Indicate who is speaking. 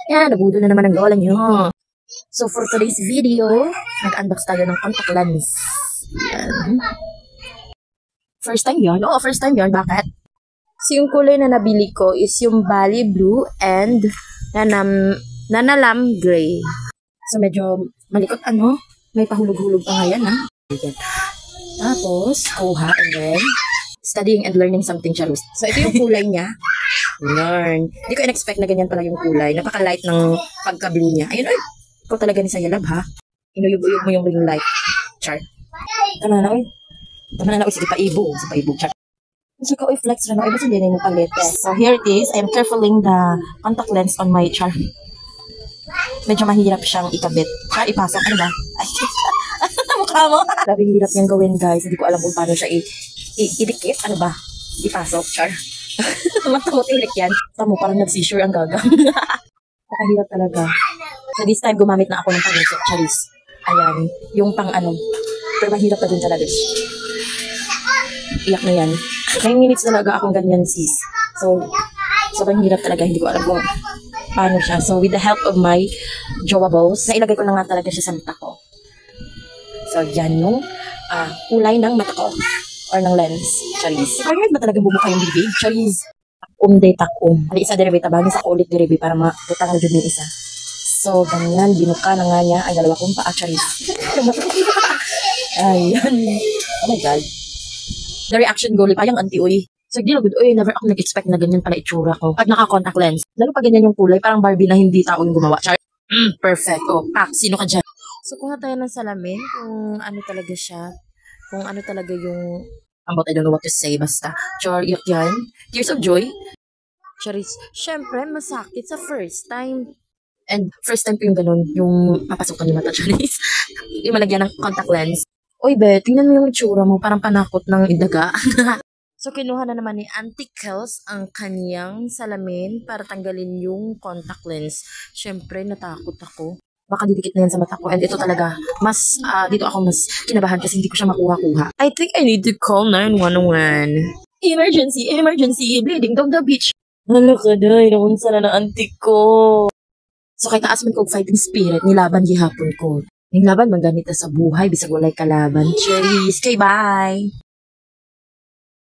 Speaker 1: Yan, nabudo na naman ang lola nyo. So, for today's video, nag-unbox tayo ng contact lens. Yan. First time yun? Oo, first time yun. Bakit? So, yung kulay na nabili ko is yung Bali Blue and Nanalam Gray. So, medyo malikot may pahulog-hulog pa nga yan, ha? Tapos, kuha and then, studying and learning something, Charus. So, ito yung kulay niya. Learn. Hindi ko in-expect na ganyan pala yung kulay. Napaka-light ng pagka-blue niya. Ayun, ay. Ikaw talaga ni Sayalab, ha? Inuyog-uyog mo yung ring light. Char. Tama na, oy. Tama na, oy. Sige, paibo. Sige, paibo. Char. Kasi ka, oy, flex na, oy. Basta hindi na yung palit. So, here it is. I am carefulling the contact lens on my char. Medyo mahirap siyang ikabit. Char, ipasok. Ano ba? Ay, mukha mo. Grabe, hirap niyang gawin, guys. Hindi ko alam kung paano siya idikit. Ano ba? Ipasok, char. Matamotilik yan. Tamo, parang nag-seizure ang gagang. Nakahirap talaga. So this time, gumamit na ako ng pang-resort, Charis. Ayan. Yung pero mahirap na din talaga. Iyak na yan. 9 minutes talaga akong ganyan, sis. So, sobrang hirap talaga. Hindi ko alam kung paano siya. So, with the help of my jowables, nailagay ko na nga talaga siya sa mata ko. So, yan yung kulay ng mata ko. Or ng lens, Charis. Kaya ba talaga bumuka yung bibig? Charis. Day takum. Ali isa derivative bagay sa ulit derivative para maputang na dyan yung isa. So, ganyan, binuka na nga niya ang dalawa kong paa, Charis. Ayan. Oh my God. The reaction goal, payang anti-uy. So, di lagod, never ako nag-expect na ganyan pala itsura ko. Pag naka-contact lens. Lalo pa ganyan yung kulay, parang Barbie na hindi tao yung gumawa. Charis. Perfect. Oh, pak, sino ka dyan? So, kuha tayo ng salamin kung ano talaga siya. Kung ano talaga yung about I don't know what to say, basta. Char, iyak yan. Tears of joy. Charis, syempre, masakit sa first time. And first time ko yung ganun, yung mapasukan yung mata, Charis. Yung malagyan ng contact lens. Oy, be, tingnan mo yung itsura mo, parang panakot ng idaga. So, kinuha na naman ni Auntie Kels ang kanyang salamin para tanggalin yung contact lens. Syempre, natakot ako. Baka didikit na yan sa mata ko. And ito talaga, dito ako mas kinabahan kasi hindi ko siya makuha-kuha. I think I need to call 911. Emergency, emergency, bleeding down the beach. Hala ka, day, naunsa na auntie ko. So, kay taas man kong fighting spirit, nilaban gihapon ko. Nilaban man ganito sa buhay, bisag walay kalaban. Cheers, kay bye!